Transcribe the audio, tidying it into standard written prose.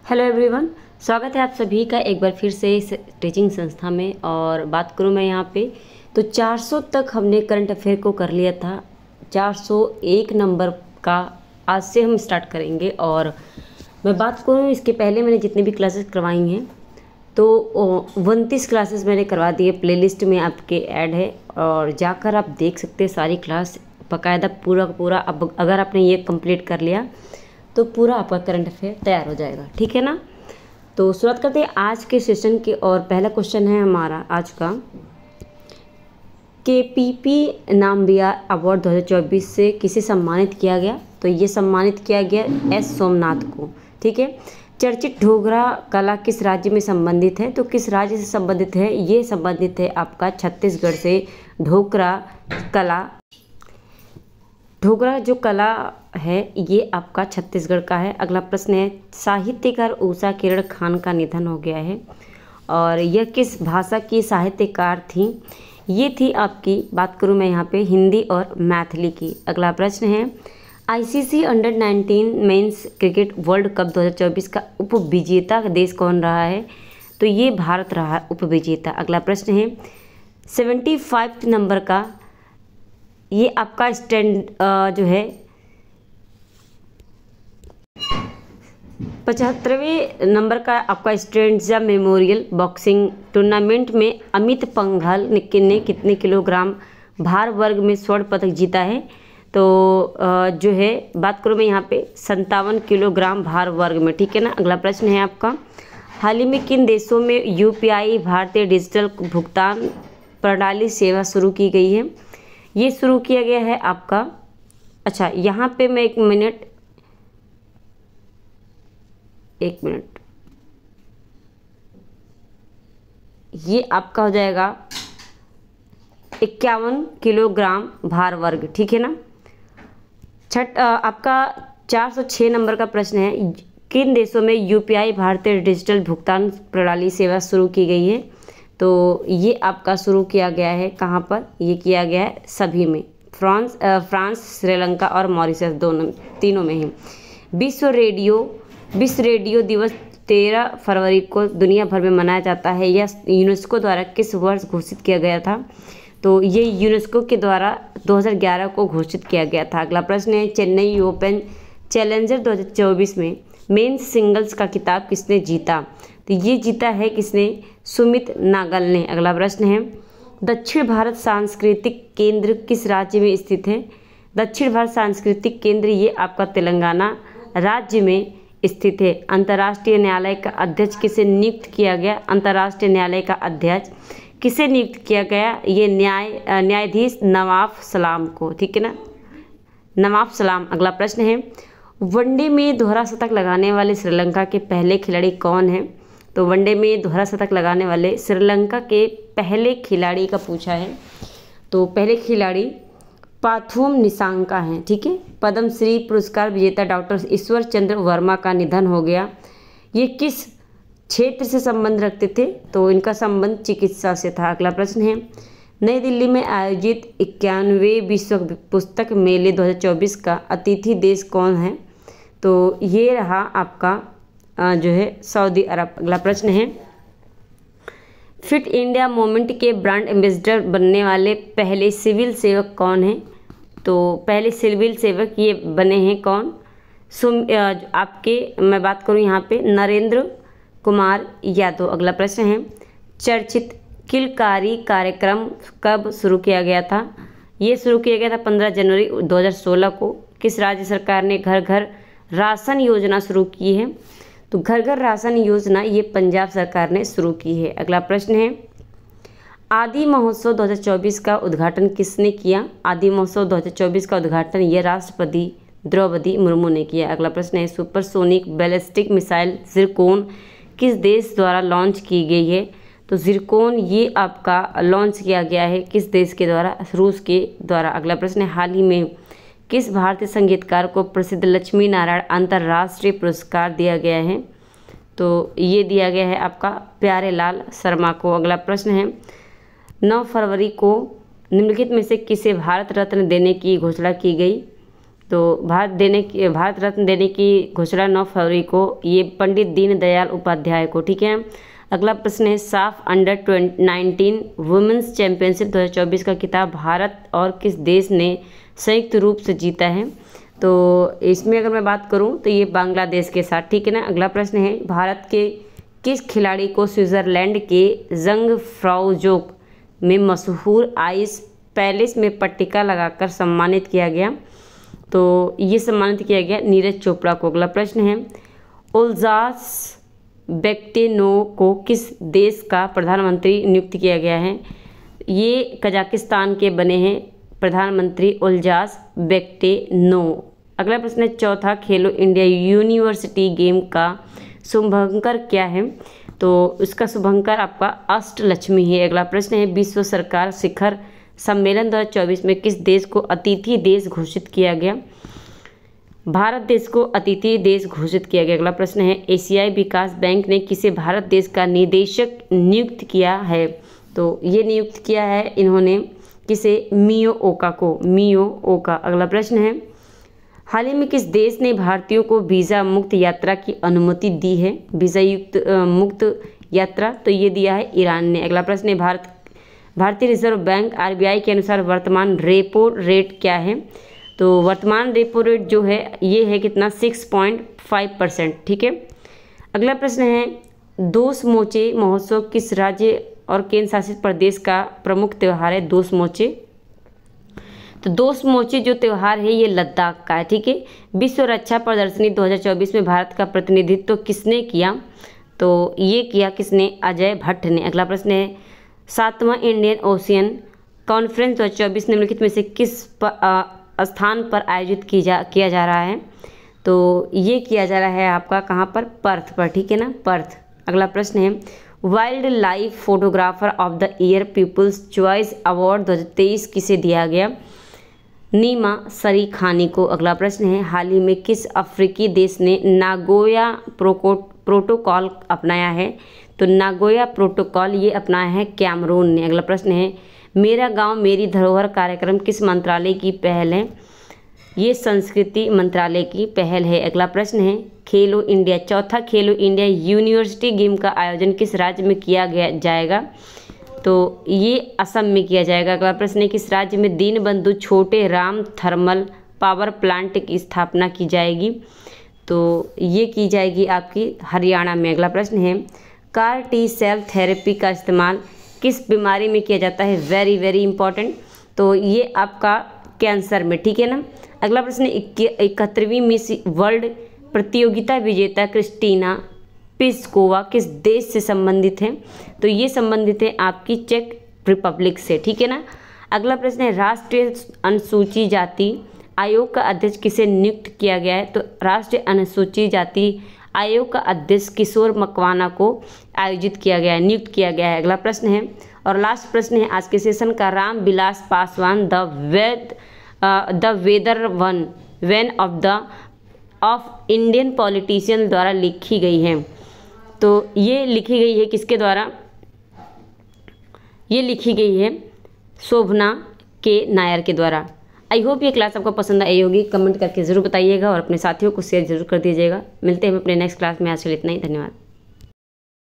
Hello everyone, स्वागत है आप सभी का एक बार फिर से इस टीचिंग संस्था में। और बात करूं मैं यहाँ पे तो 400 तक हमने करंट अफेयर को कर लिया था। 401 नंबर का आज से हम स्टार्ट करेंगे। और मैं बात करूं इसके पहले मैंने जितनी भी क्लासेस करवाई हैं तो 29 क्लासेस मैंने करवा दी है, प्लेलिस्ट में आपके ऐड है और जाकर आप देख सकते हैं सारी क्लास बाकायदा पूरा। अब अगर आपने ये कंप्लीट कर लिया तो पूरा आपका करंट अफेयर तैयार हो जाएगा, ठीक है ना। तो शुरुआत करते हैं आज के सेशन की। और पहला क्वेश्चन है हमारा आज का, KPP नामबिया अवार्ड 2024 से किसे सम्मानित किया गया? तो ये सम्मानित किया गया S सोमनाथ को, ठीक है। चर्चित ढोगरा कला किस राज्य में संबंधित है? तो किस राज्य से संबंधित है? ये संबंधित है आपका छत्तीसगढ़ से। ढोगरा जो कला है ये आपका छत्तीसगढ़ का है। अगला प्रश्न है, साहित्यकार उषा किरण खान का निधन हो गया है और यह किस भाषा की साहित्यकार थी? ये थी आपकी, बात करूँ मैं यहाँ पे हिंदी और मैथिली की। अगला प्रश्न है, ICC under-19 men's cricket world cup 2024 का उपविजेता देश कौन रहा है? तो ये भारत रहा उपविजेता। अगला प्रश्न है, 75 नंबर का ये आपका स्टैंड जो है 75वें नंबर का आपका स्ट्रेंजा मेमोरियल बॉक्सिंग टूर्नामेंट में अमित पंघल ने कितने किलोग्राम भार वर्ग में स्वर्ण पदक जीता है? तो जो है बात करूँ मैं यहाँ पे 57 किलोग्राम भार वर्ग में, ठीक है ना। अगला प्रश्न है आपका, हाल ही में किन देशों में UPI भारतीय डिजिटल भुगतान प्रणाली सेवा शुरू की गई है? ये शुरू किया गया है आपका, अच्छा यहाँ पे मैं एक मिनट ये आपका हो जाएगा 51 किलोग्राम भार वर्ग, ठीक है ना। आपका 406 नंबर का प्रश्न है, किन देशों में UPI भारतीय डिजिटल भुगतान प्रणाली सेवा शुरू की गई है? तो ये आपका शुरू किया गया है कहाँ पर? ये किया गया है सभी में, फ्रांस, श्रीलंका और मॉरिशस तीनों में ही। विश्व रेडियो दिवस 13 फरवरी को दुनिया भर में मनाया जाता है। यह यूनेस्को द्वारा किस वर्ष घोषित किया गया था? तो ये यूनेस्को के द्वारा 2011 को घोषित किया गया था। अगला प्रश्न है, चेन्नई ओपन चैलेंजर 2024 में मेंस सिंगल्स का खिताब किसने जीता? तो ये जीता है किसने? सुमित नागल ने। अगला प्रश्न है, दक्षिण भारत सांस्कृतिक केंद्र किस राज्य में स्थित है? दक्षिण भारत सांस्कृतिक केंद्र ये आपका तेलंगाना राज्य में स्थित है। अंतर्राष्ट्रीय न्यायालय का अध्यक्ष किसे नियुक्त किया गया? अंतर्राष्ट्रीय न्यायालय का अध्यक्ष किसे नियुक्त किया गया? ये न्यायाधीश नवाब सलाम को, ठीक है ना, नवाब सलाम। अगला प्रश्न है, वनडे में दोहरा शतक लगाने वाले श्रीलंका के पहले खिलाड़ी कौन हैं? तो वनडे में दोहरा शतक लगाने वाले श्रीलंका के पहले खिलाड़ी का पूछा है। तो पहले खिलाड़ी पाथुम निसांका हैं, ठीक है। पद्मश्री पुरस्कार विजेता डॉक्टर ईश्वर चंद्र वर्मा का निधन हो गया। ये किस क्षेत्र से संबंध रखते थे? तो इनका संबंध चिकित्सा से था। अगला प्रश्न है, नई दिल्ली में आयोजित 91वें विश्व पुस्तक मेले 2024 का अतिथि देश कौन है? तो ये रहा आपका जो है सऊदी अरब। अगला प्रश्न है, फिट इंडिया मूवमेंट के ब्रांड एम्बेसडर बनने वाले पहले सिविल सेवक कौन हैं? तो पहले सिविल सेवक ये बने हैं कौन? मैं बात करूँ यहाँ पे नरेंद्र कुमार यादव। अगला प्रश्न है, चर्चित किलकारी कार्यक्रम कब शुरू किया गया था? ये शुरू किया गया था 15 जनवरी 2016 को। किस राज्य सरकार ने घर घर राशन योजना शुरू की है? तो घर घर राशन योजना ये पंजाब सरकार ने शुरू की है। अगला प्रश्न है, आदि महोत्सव 2024 का उद्घाटन किसने किया? आदि महोत्सव 2024 का उद्घाटन ये राष्ट्रपति द्रौपदी मुर्मू ने किया। अगला प्रश्न है, सुपरसोनिक बैलिस्टिक मिसाइल ज़िरकोन किस देश द्वारा लॉन्च की गई है? तो ज़िरकोन ये आपका लॉन्च किया गया है किस देश के द्वारा? रूस के द्वारा। अगला प्रश्न है, हाल ही में किस भारतीय संगीतकार को प्रसिद्ध लक्ष्मी नारायण अंतर्राष्ट्रीय पुरस्कार दिया गया है? तो ये दिया गया है आपका प्यारे लाल शर्मा को। अगला प्रश्न है, 9 फरवरी को निम्नलिखित में से किसे भारत रत्न देने की घोषणा की गई? तो भारत रत्न देने की घोषणा 9 फरवरी को ये पंडित दीनदयाल उपाध्याय को, ठीक है। अगला प्रश्न है साफ अंडर 19 वुमेन्स चैंपियनशिप 2024 का खिताब भारत और किस देश ने संयुक्त रूप से जीता है। तो इसमें अगर मैं बात करूं तो ये बांग्लादेश के साथ, ठीक है ना। अगला प्रश्न है भारत के किस खिलाड़ी को स्विट्जरलैंड के जंगफ्राउजोग में मशहूर आइस पैलेस में पट्टिका लगाकर सम्मानित किया गया। तो ये सम्मानित किया गया नीरज चोपड़ा को। अगला प्रश्न है ओल्जास बेक्टेनो को किस देश का प्रधानमंत्री नियुक्त किया गया है। ये कजाकिस्तान के बने हैं प्रधानमंत्री ओल्जास बेक्टेनो। अगला प्रश्न है चौथा खेलो इंडिया यूनिवर्सिटी गेम का शुभंकर क्या है। तो इसका शुभंकर आपका अष्टलक्ष्मी है। अगला प्रश्न है विश्व सरकार शिखर सम्मेलन 2024 में किस देश को अतिथि देश घोषित किया गया। भारत देश को अतिथि देश घोषित किया गया। अगला प्रश्न है एशियाई विकास बैंक ने किसे भारत देश का निदेशक नियुक्त किया है। तो ये नियुक्त किया है इन्होंने किसे, मियो ओका को, मियो ओका। अगला प्रश्न है हाल ही में किस देश ने भारतीयों को वीज़ा मुक्त यात्रा की अनुमति दी है। वीज़ा मुक्त यात्रा तो ये दिया है ईरान ने। अगला प्रश्न है भारतीय रिजर्व बैंक आरबीआई के अनुसार वर्तमान रेपो रेट क्या है। तो वर्तमान रेपो रेट जो है ये है कितना, 6.5%, ठीक है। अगला प्रश्न है दोष मोचे महोत्सव किस राज्य और केंद्र शासित प्रदेश का प्रमुख त्यौहार है। दोष मोचे, तो दोष मोचे जो त्यौहार है ये लद्दाख का है, ठीक है। विश्व रक्षा प्रदर्शनी 2024 में भारत का प्रतिनिधित्व किसने किया। तो ये किया किसने, अजय भट्ट ने। अगला प्रश्न है 7वां इंडियन ओशियन कॉन्फ्रेंस 2024 निम्नलिखित में से किस स्थान पर आयोजित किया जा रहा है। तो ये किया जा रहा है आपका कहाँ पर, पर्थ पर, ठीक है ना, पर्थ। अगला प्रश्न है wild life photographer of the year people's choice award 2023 किसे दिया गया, नीमा सरीखानी को। अगला प्रश्न है हाल ही में किस अफ्रीकी देश ने नागोया प्रोटोकॉल अपनाया है। तो नागोया प्रोटोकॉल ये अपनाया है कैमरून ने। अगला प्रश्न है मेरा गांव मेरी धरोहर कार्यक्रम किस मंत्रालय की पहल है। ये संस्कृति मंत्रालय की पहल है। अगला प्रश्न है खेलो इंडिया, चौथा खेलो इंडिया यूनिवर्सिटी गेम का आयोजन किस राज्य में किया जाएगा। तो ये असम में किया जाएगा। अगला प्रश्न है किस राज्य में दीनबंधु छोटे राम थर्मल पावर प्लांट की स्थापना की जाएगी। तो ये की जाएगी आपकी हरियाणा में। अगला प्रश्न है कार टी सेल थेरेपी का इस्तेमाल किस बीमारी में किया जाता है, वेरी वेरी इंपॉर्टेंट। तो ये आपका कैंसर में, ठीक है ना। अगला प्रश्न 71वीं मिस वर्ल्ड प्रतियोगिता विजेता क्रिस्टीना पिस्कोवा किस देश से संबंधित हैं। तो ये संबंधित है आपकी चेक रिपब्लिक से, ठीक है ना। अगला प्रश्न है राष्ट्रीय अनुसूचित जाति आयोग का अध्यक्ष किसे नियुक्त किया गया है। तो राष्ट्रीय अनुसूचित जाति आयोग का अध्यक्ष किशोर मकवाना को नियुक्त किया गया है। अगला प्रश्न है और लास्ट प्रश्न है आज के सेशन का, Ram Vilas Paswan the weather one of Indian politician द्वारा लिखी गई है। तो ये लिखी गई है किसके द्वारा, ये लिखी गई है शोभना के नायर के द्वारा। आई होप ये क्लास आपको पसंद आई होगी, कमेंट करके ज़रूर बताइएगा और अपने साथियों को शेयर जरूर कर दीजिएगा। मिलते हैं अपने नेक्स्ट क्लास में, आज के लिए इतना ही, धन्यवाद।